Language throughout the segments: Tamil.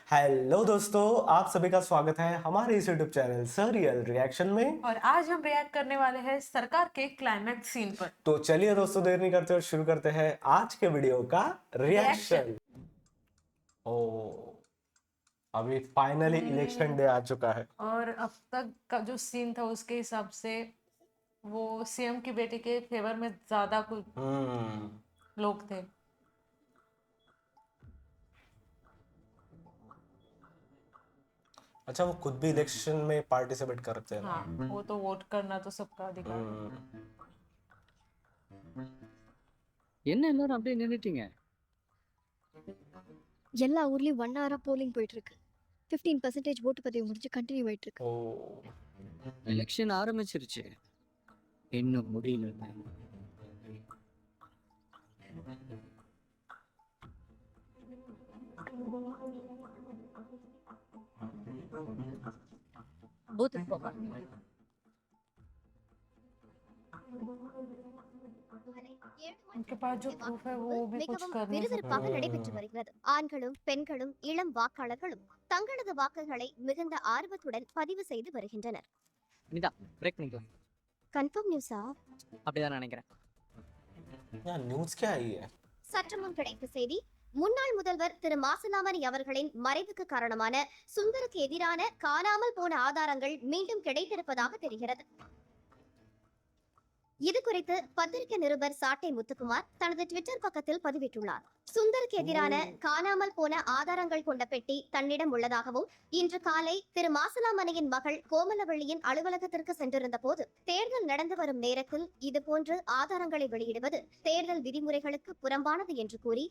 हेलो दोस्तों, आप सभी का स्वागत है हमारे इस यूट्यूब चैनल सरियल रिएक्शन में। और आज हम रिएक्ट करने वाले हैं सरकार के क्लाइमैक्स सीन पर। तो चलिए दोस्तों, देर नहीं करते और शुरू करते हैं आज के वीडियो का रिएक्शन। ओ, अभी फाइनली इलेक्शन डे आ चुका है। और अब तक का जो सीन था उसके हिसाब से वो सीएम की बेटी के फेवर में ज्यादा कुछ हम्म। लोग थे। अच्छा, वो खुद भी इलेक्शन में पार्टिसिपेट करते हैं ना। हाँ, वो तो वोट करना तो सबका अधिकार है। என்ன எல்லாரும் அப்படியே நின்றுட்டீங்க? எல்லா ஊர்லயும் 1 ஹவரா போலிங் போயிட்டு இருக்கு. 15% ஓட்டு பதிவு முடிஞ்சு கண்டினியூ ஆயிட்டு இருக்கு. ओ, எலெக்ஷன் ஆரம்பிச்சிருச்சு, இன்னும் முடியல. பூத்துக்கு போவாங்க. उनके पास जो प्रूफ है वो भी कुछ कर नहीं सकते। விறுவிறுப்பாக நடைபெற்று வருகிறது. ஆண்களும் பெண்களும் இளம் வாக்காளர்களும் தங்களது வாக்குகளை மிகுந்த ஆர்வத்துடன் பதிவு செய்து வருகின்றனர். இனிதா பிரேக் பண்ணிக்கலாம். கன்ஃபார்ம் நியூஸா? அப்படிதான் நினைக்கிறேன். यार न्यूज़ क्या आई है? சற்று முன் கிடைத்த செய்தி, முன்னாள் முதல்வர் திரு மாசிலாமணி அவர்களின் மறைவுக்கு காரணமான சுந்தருக்கு எதிரான காணாமல் போன ஆதாரங்கள் மீண்டும் கிடைத்திருப்பதாக தெரிகிறது. இது குறித்து பத்திரிகை நிருபர் சாட்டை முத்துக்குமார் தனது ட்விட்டர் பக்கத்தில் பதிவிட்டுள்ளார். சுந்தருக்கு எதிரான காணாமல் போன ஆதாரங்கள் கொண்ட பெட்டி தன்னிடம் உள்ளதாகவும், இன்று காலை திரு மாசிலாமணியின் மகள் கோமலவள்ளியின் அலுவலகத்திற்கு சென்றிருந்த போது தேர்தல் நடந்து வரும் நேரத்தில் இதுபோன்று ஆதாரங்களை வெளியிடுவது தேர்தல் விதிமுறைகளுக்கு புறம்பானது என்று கூறி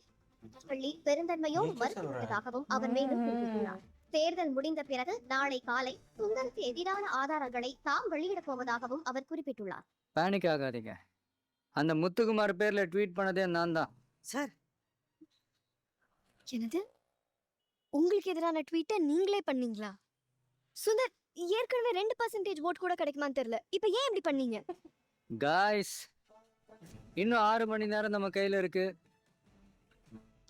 வள்ளி பெருந்தன்மையோடு மறுத்துள்ளதாகவும் அவர் மேலும் குறிப்பிட்டுள்ளார். தேர்தல் முடிந்த பிறகு நாளை காலை சுந்தருக்கு எதிரான ஆதாரங்களை தாம் வெளியிடப் போவதாகவும் அவர் குறிப்பிட்டுள்ளார். பேனிக் ஆகாதீங்க, அந்த முத்துக்குமார் பேர்ல ட்வீட் பண்ணதே நான் தான் சார். என்னது? உங்களுக்கு எதிரான ட்வீட்டை நீங்களே பண்ணீங்களா? சுந்தர், ஏற்கனவே 2% ஓட் கூட கிடைக்குமான்னு தெரியல, இப்ப ஏன் இப்படி பண்ணீங்க? காய்ஸ், இன்னும் 6 மணி நேரம் நம்ம கையில இருக்கு.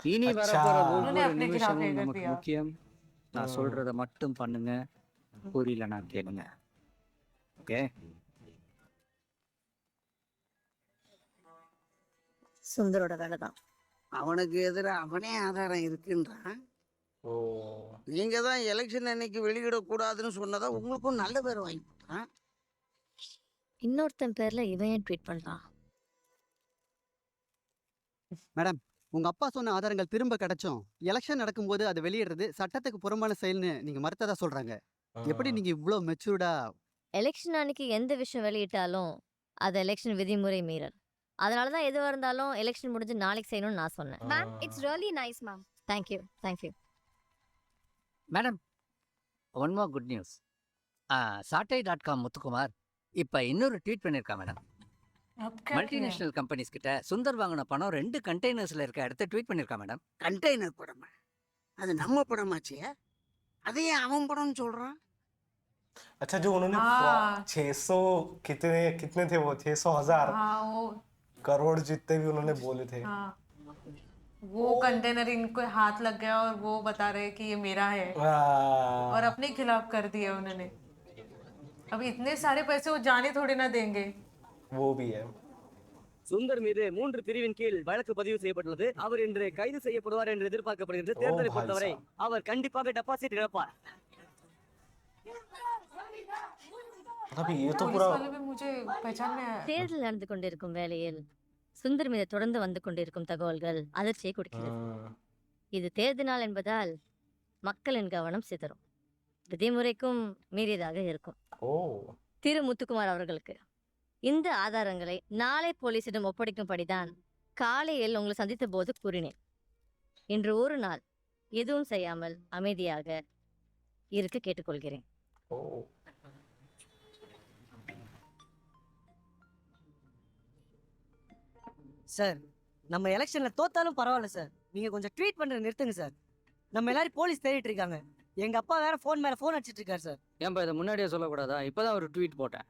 இனி வரப்போற ஒவ்வொரு நிமிஷமும் நமக்கு முக்கியம். நான் சொல்றத மட்டும் பண்ணுங்க, புரியல நான் கேளுங்க. ஓகே? சுந்தரோட வேலை தான். அவனுக்கு எதிராக அவனே ஆதாரம் இருக்குன்றான். ओ, நீங்க தான் எலெக்ஷன் அன்னைக்கு வெளியிடக்கூடாதுன்னு சொன்னதா உங்களுக்கும் நல்ல பேர் வாங்கி கொடுத்தான். இன்னொருத்தன் பேர்ல இவன் ஏன் ட்வீட் பண்றான்? மேடம், உங்க அப்பா சொன்ன ஆதாரங்கள் திரும்ப கிடைச்சும் எலெக்ஷன் நடக்கும்போது அது வெளியிடுறது சட்டத்துக்கு புறம்பான செயல்னு நீங்க மறுத்ததா சொல்றாங்க. எப்படி நீங்க இவ்ளோ மெச்சூர்டா? எலெக்ஷன் அன்னைக்கு எந்த விஷயம் வெளியிட்டாலும் அது எலெக்ஷன் விதிமுறை மீறல். அதனால தான் எதுவாக இருந்தாலும் எலெக்ஷன் முடிஞ்சு நாளைக்கு செய்யணும்னு நான் சொன்னேன். Ma'am, it's really nice ma'am. Thank you thank you. Madam, one more good news. சாட்டை.com முத்துக்குமார் இப்போ இன்னொரு ட்வீட் பண்ணியிருக்கா மேடம். अब क्या किया? மல்டிநேஷனல் கம்பெனிஸ் கிட்ட சுந்தர் வாங்கின பணம் 2 கண்டெய்னர்ஸ்ல இருக்க இடத்த ட்வீட் பண்ணியிருக்கா மேடம். கண்டெய்னர் படமா? அது நம்ம படமாச்சே, அதையே அவன் படம்னு சொல்றான். अच्छा जो उन्होंने हाँ। 600 कितने कितने थे वो 600,000 हाँ वो करोड़ जितने भी उन्होंने बोले थे। हाँ वो कंटेनर इनको हाथ लग गया और वो बता रहे कि ये मेरा है और अपने खिलाफ कर दिया उन्होंने। अब इतने सारे पैसे वो जाने थोड़ी ना देंगे। वो भी है। சுந்தர் மீது 3 பிரிவின் கீழ் வழக்கு பதிவு செய்யப்பட்டுள்ளது. அவர் இன்று கைது செய்யப்படுவார் என்று எதிர்பார்க்கப்படுகிறது. தேர்தலை भाई பொறுத்தவரை அவர் கண்டிப்பாக டெபாசிட் இழப்பார். अभी ये तो पुलिस पूरा वाले भी मुझे पहचान में आया। தேர்தல் நடந்து கொண்டிருக்கும் வேளையில் சுந்தர் மீது தொடர்ந்து வந்து கொண்டிருக்கும் தகவல்கள் அதிர்ச்சியை கொடுக்கிறது. இது தேர்தல் நாள் என்பதால் மக்களின் கவனம் சிதறும், விதிமுறைக்கும் மீறியதாக இருக்கும். ओ, திரு முத்துக்குமார் அவர்களுக்கு இந்த ஆதாரங்களை நாளை போலீசிடம் ஒப்படைக்கும்படிதான் காலையில் உங்களை சந்தித்த போது கூறினேன். இன்று ஒரு நாள் எதுவும் செய்யாமல் அமைதியாக இருக்க கேட்டுக்கொள்கிறேன். ओ, சார், நம்ம எலெக்ஷன்ல தோத்தாலும் பரவாயில்ல சார், நீங்க கொஞ்சம் ட்வீட் பண்றத நிறுத்துங்க சார். நம்ம எல்லாரும் போலீஸ் தேடிட்டு இருக்காங்க. எங்க அப்பா வேற ஃபோன் மேல ஃபோன் அடிச்சிட்டு இருக்காரு சார். ஏன்பா இதை முன்னாடியே சொல்லக்கூடாதா? இப்போதான் ஒரு ட்வீட் போட்டேன்.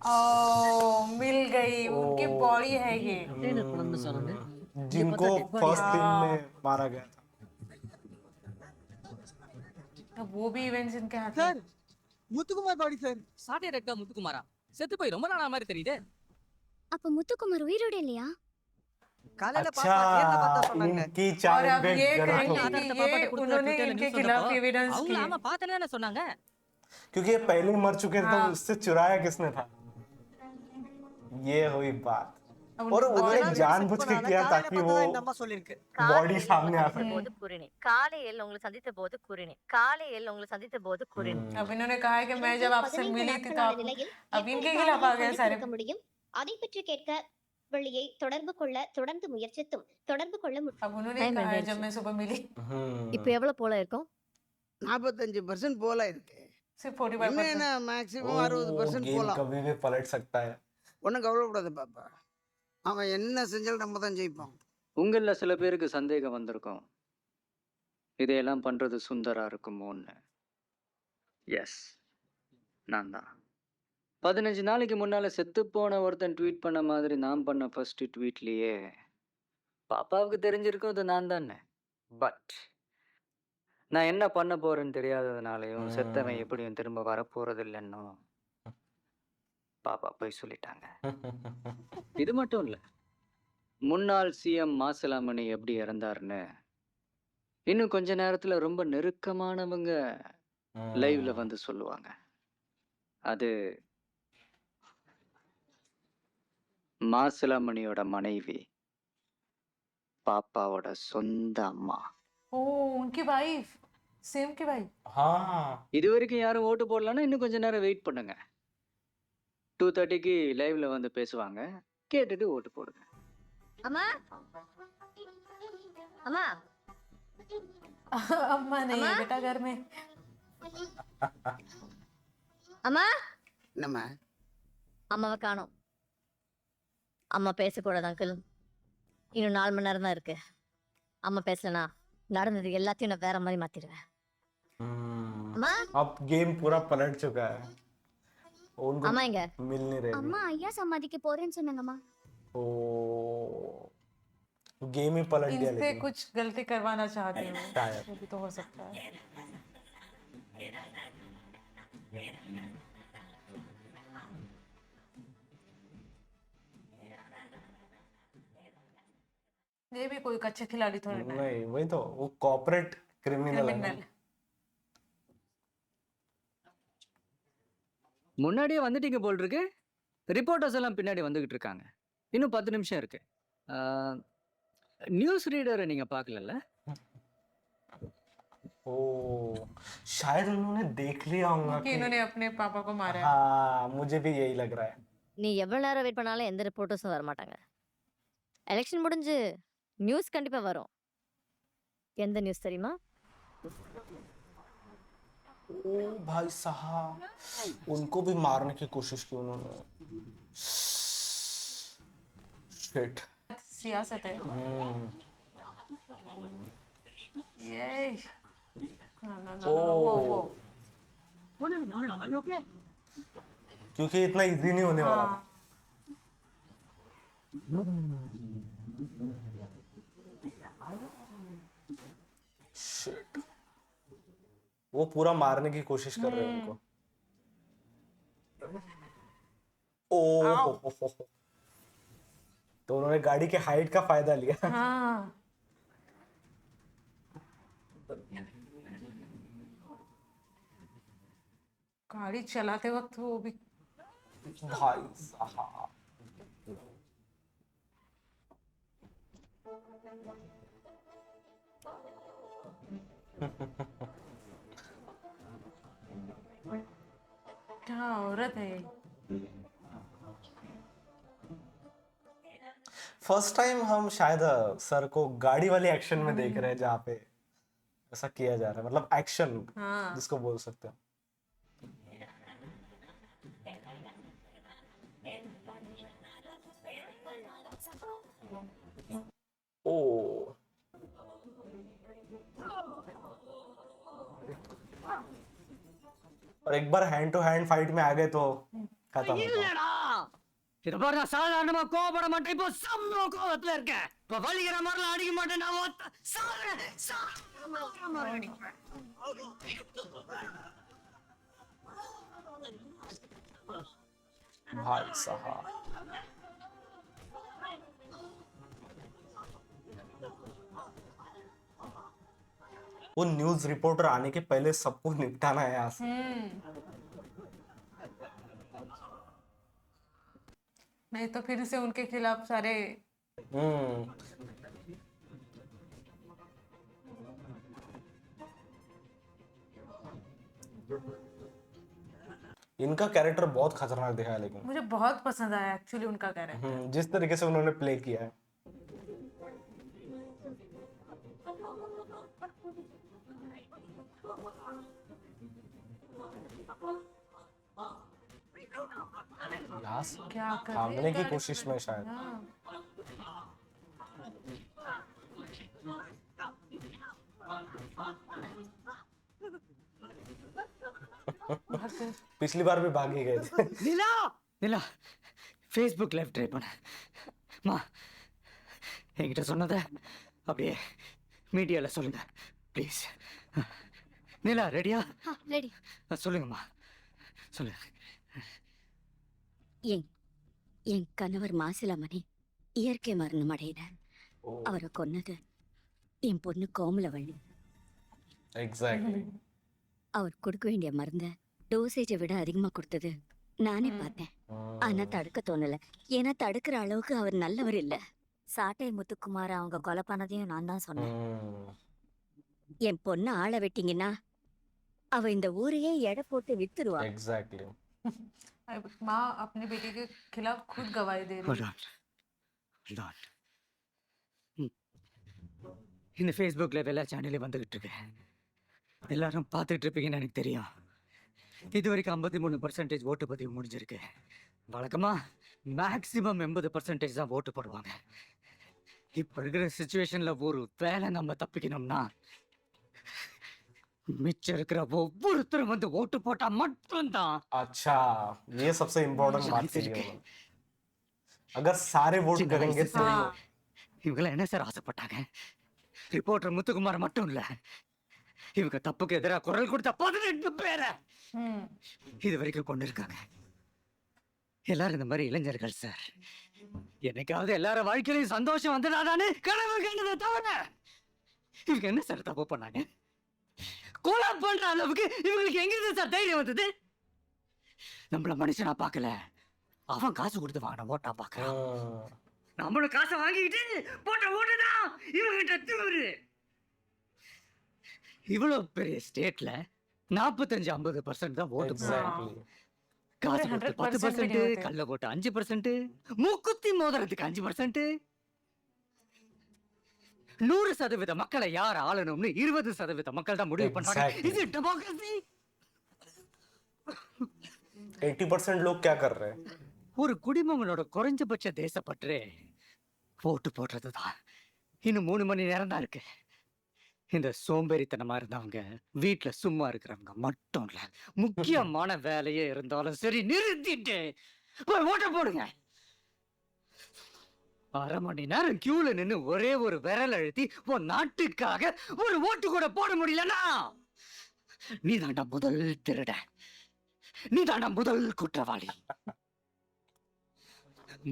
ओ मिल गई उनकी बॉडी है ये। ட்ரெயினர் படம் சார். जिनको फर्स्ट दिन में मारा गया था। अब वो भी इवेंट्स इनके हाथ में। சார் முத்துக்குமார் பாடி சார். சாட்டை ரெக்கா முத்துக்குமாரா செத்து போய் ரொம்ப நாளா மாதிரி தெரியுதே. அப்ப முத்துக்குமார் உயிரோட இல்லையா? காலையில अच्छा பார்த்தா நேர்ல பார்த்தா சொன்னாங்க. इनकी और चार अब ये इवेंट गलत कहेंगे हो कि गई। ये उन्होंने इनके खिलाफ एविडेंस அவங்க किए। ஆமா பார்த்தனே சொன்னாங்க. क्योंकि ये पहले ही मर चुके थे तो हाँ। उससे चुराया किसने था? ये हुई बात। अब और उनको उन्होंने जानबूझ के किया காலையில ताकि பார்த்தா वो இந்த அம்மா சொல்லிருக்கு. बॉडी सामने आ சந்தித்த सके। போது கூறினேன். காலையில் உங்களை சந்தித்த போது கூறினேன். காலையில் உங்களை சந்தித்த போது கூறினேன். अब इन्होंने कहा है कि मैं जब आपसे 15 मिली थी तो நாட்களான आप நிலையில் अब इनके எப்படி खिलाफ आ காவலில் गए सारे। சந்தித்திருக்க முடியும்? அதை பற்றி கேட்க வெளியை தொடர்பு கொள்ள தொடர்ந்து முயற்சித்தும் தொடர்பு கொள்ள अब उन्होंने Time कहा है ended. जब मैं सुबह मिली இப்போ எவ்வளவு போல இருக்கும்? 45% போல இருக்கு. सिर्फ 45%। என்ன மேக்ஸிமம் ओ, 60% गेम போலாம். कभी भी पलट सकता है। ஒன்றும் கவலைப்படாத பாப்பா. அவன் என்ன செஞ்சாலும் நம்ம தான் ஜெயிப்போம். உங்கள சில பேருக்கு சந்தேகம் வந்திருக்கும் இதையெல்லாம் பண்றது சுந்தரா இருக்குமோன்னு. எஸ், நான் தான். 15 நாளைக்கு முன்னால செத்து போன ஒருத்தன் ட்வீட் பண்ண மாதிரி நான் பண்ண ஃபர்ஸ்ட் ட்வீட்லயே பாப்பாவுக்கு தெரிஞ்சிருக்கும் இது நான் தானே. பட் நான் என்ன பண்ண போறேன்னு தெரியாததுனாலையும் செத்தவன் எப்படியும் திரும்ப வரப்போறது இல்லைன்னு பாப்பா போய் சொல்லிட்டாங்க. இது மட்டும் இல்ல, முன்னாள் சிஎம் மாசிலாமணி எப்படி இறந்தாருன்னு இன்னும் கொஞ்ச நேரத்துல ரொம்ப நெருக்கமானவங்க லைவ்ல வந்து சொல்லுவாங்க. அது மாசிலாமணியோட மனைவி, பாப்பாவோட சொந்த அம்மா. ओ उनकी वाइफ, सेम की वाइफ। हाँ இது வரைக்கும் யாரும் ஓட்டு போடலன்னா இன்னும் கொஞ்ச நேரம் வெயிட் பண்ணுங்க. 2:30க்கு லைவ்ல வந்து பேசுவாங்க, கேட்டுட்டு ஓட்டு போடுங்க. அம்மா அம்மா अम्मा नहीं है अम्मा? बेटा घर में। அம்மா என்னம்மா? அம்மாவை காணோம். அம்மா பேசக்கூடாது அங்கிள். இன்னும் 4 மணி நேரம் தான் இருக்கு. அம்மா பேசலனா நடந்தது எல்லாத்தையும் நான் வேற மாதிரி மாத்திடுவேன். அம்மா अब गेम पूरा पलट चुका है। उनको அம்மா இங்க. मिल नहीं रही। அம்மா ஐயா சமாதிக்கு போறேன்னு சொன்னாங்கம்மா. ओ गेम ही पलट गया इनसे लेकिन कुछ गलती करवाना चाहते हो, शायद। वो भी तो हो सकता है। ये भी कोई कच्चे खिलाड़ी थोड़ी ना है। नहीं वही तो वो कॉर्पोरेट क्रिमिनल है ना। क्रिमिनल। முன்னாடியே வந்துட்டீங்க போல் இருக்கு. ரிப்போர்ட்டர்ஸ் எல்லாம் பின்னாடி வந்துகிட்டு இருக்காங்க. இன்னும் 10 நிமிஷம் இருக்கு. நியூஸ் ரீடரை நீங்க பார்க்கலல்ல? ओ शायद उन्होंने देख लिया होगा कि कि इन्होंने अपने पापा को मारा है। हाँ मुझे भी यही लग रहा है। நீ எவ்வளவு நேரம் வெயிட் பண்ணாலும் எந்த ரிப்போர்ட்டர்ஸும் வர மாட்டாங்க. எலெக்ஷன் முடிஞ்சு நியூஸ் கண்டிப்பா வரும். எந்த நியூஸ் தெரியுமா? ओ भाई साहब उनको भी मारने की कोशिश की उन्होंने। शिट। सियासत है ये। नो नो नो वो क्योंकि इतना इजी नहीं होने वाला। हाँ। शिट। वो पूरा मारने की कोशिश कर रहे हैं उनको। ओ तो उन्होंने गाड़ी के हाइट का फायदा लिया। हाँ गाड़ी चलाते वक्त वो भी भाई साहब क्या औरत है ये। फर्स्ट टाइम हम शायद सर को गाड़ी वाले एक्शन में देख रहे हैं जहाँ पे ऐसा किया जा रहा है, मतलब एक्शन हाँ जिसको बोल सकते हैं। ओ और एक बार हैंड टू हैंड फाइट में आ गए तो खत्म होगा। இல்லடா இத பாரு, நான் சாதாரணமா கோவப்பட மாட்டேன். இப்போ செம்ம கோவத்துல இருக்கேன். இப்போ வலிக்கிற மாதிரிலாம் அடிக்க மாட்டேன். நான் சாதாரண மாதிரி அடிப்பேன். भाई साहब, वो न्यूज रिपोर्टर आने के पहले सबको निपटाना है यहाँ से। नहीं तो फिर से उनके खिलाफ सारे इनका कैरेक्टर बहुत खतरनाक दिखा है, लेकिन मुझे बहुत पसंद आया एक्चुअली उनका कैरेक्टर। जिस तरीके से उन्होंने प्ले किया है। यहाँ से क्या कर भागने की कोशिश में शायद। हाँ। पिछली बार भी भाग ही गए थे। நிலா நிலா ஃபேஸ்புக் லைவ் ட்ரை பண்ண மா, என்கிட்ட சொன்னத அப்படியே மீடியால சொல்லுங்க ப்ளீஸ். நிலா ரெடியா? ரெடி. சொல்லுங்கம்மா, சொல்லுங்க. என் கணவர் மாசிலாமணி இயற்கை மரணம் அடையினார். அவரை கொன்னது என் பொண்ணு கோமலவள்ளி. எக்ஸாக்ட்லி. அவர் கொடுக்க வேண்டிய மருந்த டோசேஜை விட அதிகமா கொடுத்தது நானே பார்த்தேன். ஆனா தடுக்க தோணல. ஏன்னா தடுக்கிற அளவுக்கு அவர் நல்லவர் இல்ல. சாட்டை முத்துக்குமார் அவங்க கொலை பண்ணதையும் நான் தான் சொன்னேன். என் பொண்ணு ஆள வெட்டிங்கன்னா அவ இந்த ஊரையே எடை போட்டு வித்துருவா. एग्जैक्टली। माँ अपने बेटे के खिलाफ खुद गवाही दे रही है। Hold on. இந்த ஃபேஸ்புக் லைவ் எல்லா சேனலையும் வந்துகிட்டு இருக்கு. எல்லாரும் பார்த்துட்டு இருப்பீங்கன்னு எனக்கு தெரியும். இது வரைக்கும் 53% ஓட்டு பதிவு முடிஞ்சிருக்கு. வழக்கமா மேக்சிமம் 80% தான் ஓட்டு போடுவாங்க. இப்ப இருக்கிற சுச்சுவேஷன்ல ஒரு வேலை நம்ம தப்பிக்கணும்னா மிச்சம் இருக்கிற ஒவ்வொருத்தரும் வந்து ஓட்டு போட்டா மட்டும்தான். अच्छा, ये सबसे इम्पोर्टेंट बात थी। अगर सारे वोट करेंगे तो இவங்கெல்லாம் என்ன சார் ஆசைப்பட்டாங்க? ரிப்போர்ட்டர் முத்துக்குமார் மட்டும் இல்ல, இவங்க தப்புக்கு எதிராக குரல் கொடுத்த 18 பேரை இது வரைக்கும் கொண்டு இருக்காங்க. எல்லாரும் இந்த மாதிரி இளைஞர்கள் சார். என்னைக்காவது எல்லாரும் வாழ்க்கையிலும் சந்தோஷம் வந்ததானே கனவு கண்டதை தவிர இவங்க என்ன சார் தப்பு பண்ணாங்க? கொலை பண்ற அளவுக்கு இவங்களுக்கு எங்கிருந்து சார் தைரியம் வந்தது? நம்மள மனுஷனா பார்க்கல, அவன் காசு கொடுத்து வாங்கின ஓட்டா பார்க்கறான். நம்மளும் காசை வாங்கிக்கிட்டு போட்ட ஓட்டுதான் இவங்கிட்ட திமிரு. இவ்வளவு பெரிய ஸ்டேட்ல 45-50% தான் ஓட்டு போடுறாங்க. காசு கொடுத்து 10%, கல்ல போட்டு 5%, மூக்குத்தி மோதிரத்துக்கு 5%. 100% மக்களை யார் ஆளணும்னு 20% மக்கள் தான் முடிவு பண்றாங்க. இது டெமோக்ரஸி. 80% लोग क्या कर रहे हैं? ஒரு குடிமகனோட குறைஞ்சபட்ச தேசப்பற்று ஓட்டு போடுறதுதான். இன்னும் 3 மணி நேரம் தான் இருக்கு. இந்த சோம்பேறித்தனமா இருந்தவங்க, வீட்டுல சும்மா இருக்கிறவங்க மட்டும் இல்ல, முக்கியமான வேலையே இருந்தாலும் சரி நிறுத்திட்டு போய் ஓட்ட போடுங்க. 1/2 மணி நேரம் கியூல நின்னு ஒரே ஒரு விரல் அழுத்தி உன் நாட்டுக்காக ஒரு ஓட்டு கூட போட முடியலன்னா நீ தாண்டா முதல் திருட, நீ தாண்டா முதல் குற்றவாளி.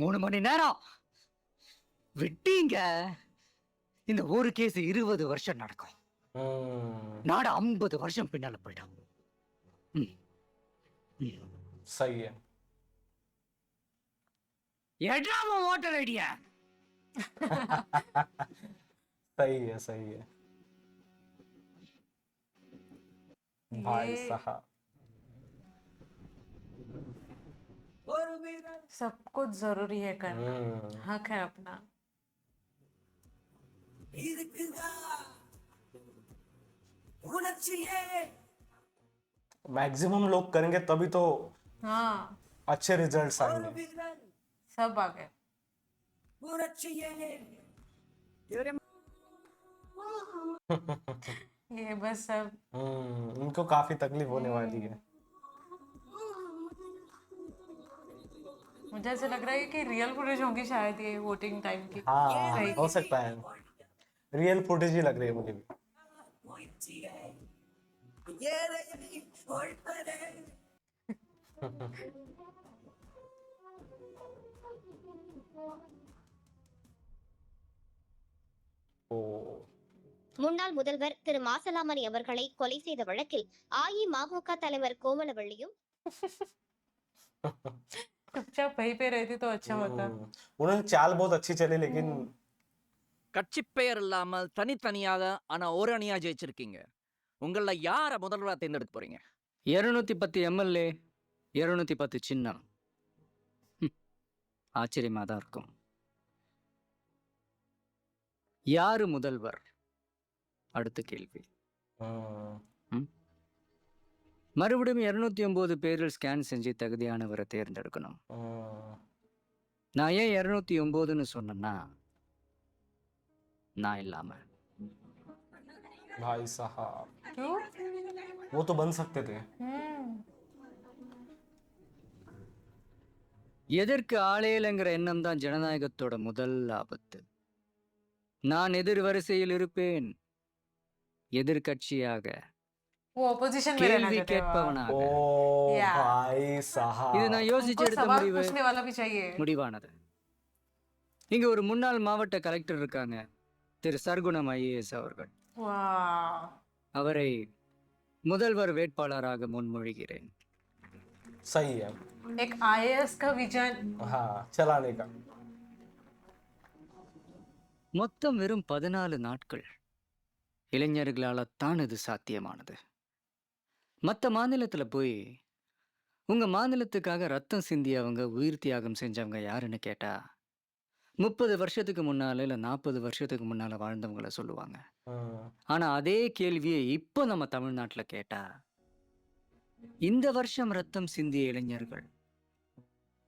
3 மணி நேரம் விட்டீங்க, இந்த ஒரு கேஸ் 20 வருஷம் நடக்கும். நாடு 50 வருஷம் பின்னால போயிடும். सही है। எடாம ஓட்டர் ஐடியா. सही है, सही है भाई साहब। सब कुछ जरूरी है करना, हक है अपना। मैक्सिमम लोग करेंगे तभी तो हाँ अच्छे रिजल्ट्स आएंगे। सब आ गए। ये बस सब इनको काफी तकलीफ होने वाली है। मुझे ऐसा लग रहा है कि रियल फुटेज होंगी शायद ये वोटिंग टाइम की। हाँ सही। हो सकता है, रियल फुटेज ही लग रही है मुझे भी। ஓ முன்னாள் முதல்வர் திரு மாசலாமணி அவர்களை கொலை செய்த வழக்கில் அஇமமுக தலைவர் கோமலவள்ளியும் चुपचाप वहीं पे रहती तो अच्छा होता। उन्होंने चाल बहुत अच्छी चली लेकिन கட்சி பெயர் இல்லாமல் தனித்தனியாக ஆனா ஒரு அணியா ஜெயிச்சிருக்கீங்க. உங்கள யார முதல்வரா தேர்ந்தெடுக்க போறீங்க? 210 எம்எல்ஏ, 210 சின்னம். ஆச்சரியமா தான் இருக்கும். யாரு முதல்வர்? அடுத்த கேள்வி. மறுபடியும் 209 பேரில் ஸ்கேன் செஞ்சு தகுதியானவரை தேர்ந்தெடுக்கணும். நான் ஏன் 209ன்னு சொன்னேன்னா, நான் இல்லாம. भाई साहब क्यों? वो तो बन सकते थे। எதற்கு ஆளேலங்கிற எண்ணம் தான் ஜனநாயகத்தோட முதல் ஆபத்து. நான் எதிர் வரிசையில் இருப்பேன், எதிர்கட்சியாக, वो ऑपोजिशन में रहना கேள்வி चाहते हो आप। கேட்பவனாக. ओ Yeah. भाई साहब இது நான் யோசிச்சு उनको எடுத்த सवाल முடிவு पूछने वाला भी चाहिए। முடிவானது. இங்க ஒரு முன்னாள் மாவட்ட கலெக்டர் இருக்காங்க, திரு சர்க்குணம் ஐஏஎஸ் அவர்கள். वाह, அவரை முதல்வர் வேட்பாளராக முன்மொழிகிறேன். सही है। एक आईएएस का विजन। हाँ चलाने का। மொத்தம் வெறும் 14 நாட்கள். இளைஞர்களால தான் இது சாத்தியமானது. மற்ற மாநிலத்துல போய் உங்க மாநிலத்துக்காக ரத்தம் சிந்தியவங்க, உயிர் தியாகம் செஞ்சவங்க யாருன்னு கேட்டா 30 வருஷத்துக்கு முன்னால இல்ல 40 வருஷத்துக்கு முன்னால வாழ்ந்தவங்கள சொல்லுவாங்க. ஆனா அதே கேள்வியை இப்போ நம்ம தமிழ்நாட்டுல கேட்டா, இந்த வருஷம் ரத்தம் சிந்திய இளைஞர்கள்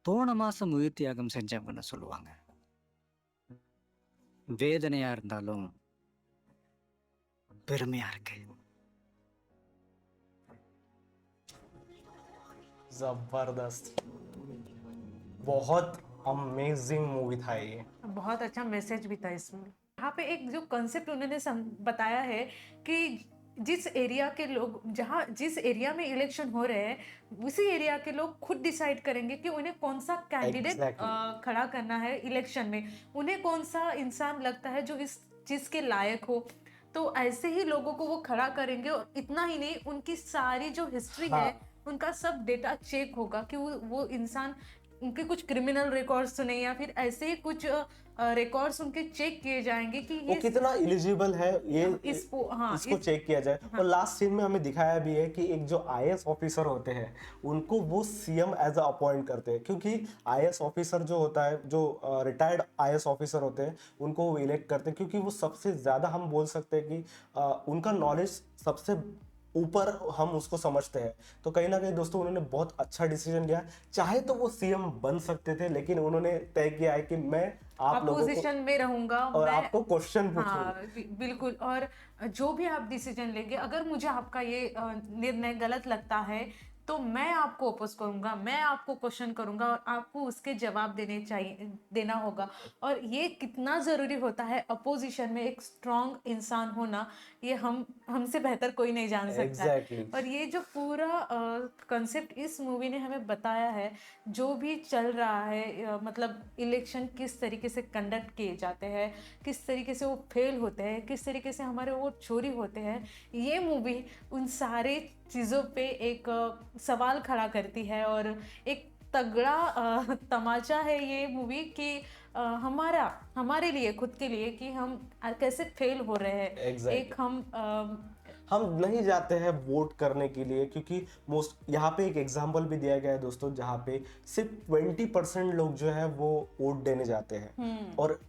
போன மாசம் உயிர் தியாகம் செஞ்சவங்கன்னு சொல்லுவாங்க. வேதனையா இருந்தாலும் பெருமையா இருக்கு. जबरदस्त, बहुत अमेजिंग मूवी था ये। बहुत अच्छा मैसेज भी था इसमें। यहाँ पे एक जो कॉन्सेप्ट उन्होंने बताया है कि जिस एरिया के लोग, जहाँ जिस एरिया में इलेक्शन हो रहे हैं उसी एरिया के लोग खुद डिसाइड करेंगे कि उन्हें कौन सा कैंडिडेट Exactly. खड़ा करना है इलेक्शन में, उन्हें कौन सा इंसान लगता है जो इस चीज़ के लायक हो, तो ऐसे ही लोगों को वो खड़ा करेंगे। और इतना ही नहीं, उनकी सारी जो हिस्ट्री है उनका सब डेटा चेक होगा कि वो इंसान, उनके कुछ क्रिमिनल रिकॉर्ड्स तो नहीं, या फिर ऐसे ही कुछ रिकॉर्ड्स उनके चेक किए जाएंगे कि वो ये कितना एलिजिबल है ये हाँ, इसको चेक किया जाए। और लास्ट सीन में हमें दिखाया भी है कि एक जो आईएएस ऑफिसर होते हैं उनको वो सीएम एज अ अपॉइंट करते हैं, क्योंकि आईएएस ऑफिसर जो होता है, जो रिटायर्ड आईएएस ऑफिसर होते हैं, उनको वो इलेक्ट करते हैं, क्योंकि वो सबसे ज़्यादा, हम बोल सकते हैं कि उनका नॉलेज सबसे ऊपर हम उसको समझते हैं। तो कहीं ना कहीं दोस्तों उन्होंने बहुत अच्छा डिसीजन लिया। चाहे तो वो सीएम बन सकते थे, लेकिन उन्होंने तय किया है कि मैं आप लोगों अपोजिशन में रहूंगा को और मैं। आपको क्वेश्चन हाँ, पूछूंगा। बिल्कुल। और जो भी आप डिसीजन लेंगे, अगर मुझे आपका ये निर्णय गलत लगता है तो मैं आपको अपोज करूंगा, मैं आपको क्वेश्चन करूंगा और आपको उसके जवाब देना होगा। और ये कितना ज़रूरी होता है अपोजिशन में एक स्ट्रॉन्ग इंसान होना, ये हमसे बेहतर कोई नहीं जान सकता है। Exactly. और ये जो पूरा कंसेप्ट इस मूवी ने हमें बताया है, जो भी चल रहा है, मतलब इलेक्शन किस तरीके से कंडक्ट किए जाते हैं, किस तरीके से वो फेल होते हैं, किस तरीके से हमारे वोट चोरी होते हैं, ये मूवी उन सारे चीज़ों पे एक सवाल खड़ा करती है। और एक तगड़ा तमाचा है ये मूवी कि हमारे लिए, खुद के लिए, कि हम कैसे फेल हो रहे हैं। Exactly. एक हम नहीं जाते हैं वोट करने के लिए, क्योंकि मोस्ट यहाँ पे एक एग्जांपल भी दिया गया है दोस्तों, जहाँ पे सिर्फ 20% लोग जो है वो वोट देने जाते हैं, और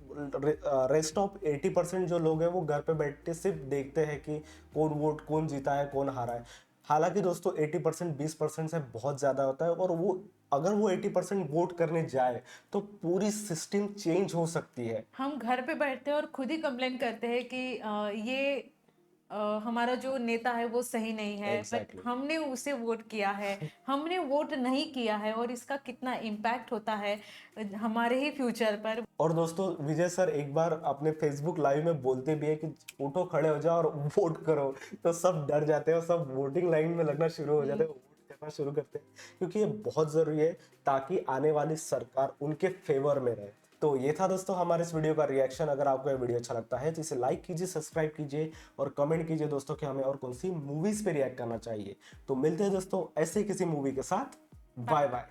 रेस्ट ऑफ 80% जो लोग हैं वो घर पे बैठ के सिर्फ देखते हैं कि कौन जीता है, कौन हारा है। हालांकि दोस्तों 80% 20% से बहुत ज़्यादा होता है, और वो अगर वो 80% वोट करने जाए तो पूरी सिस्टम चेंज हो सकती है। हम घर पे बैठते हैं और खुद ही कंप्लेन करते हैं कि ये हमारा जो नेता है वो सही नहीं है, Exactly. बट हमने उसे वोट किया है, हमने वोट नहीं किया है, और इसका कितना इम्पैक्ट होता है हमारे ही फ्यूचर पर। और दोस्तों विजय सर एक बार अपने फेसबुक लाइव में बोलते भी है कि उठो, खड़े हो जाओ और वोट करो, तो सब डर जाते हैं और सब वोटिंग लाइन में लगना शुरू हो जाते हैं, वोट करना शुरू करते हैं, क्योंकि ये बहुत जरूरी है ताकि आने वाली सरकार उनके फेवर में रहे। तो ये था दोस्तों हमारे इस वीडियो का रिएक्शन। अगर आपको ये वीडियो अच्छा लगता है तो इसे लाइक कीजिए, सब्सक्राइब कीजिए और कमेंट कीजिए दोस्तों कि हमें और कौन सी मूवीज पे रिएक्ट करना चाहिए। तो मिलते हैं दोस्तों ऐसे किसी मूवी के साथ। Bye bye.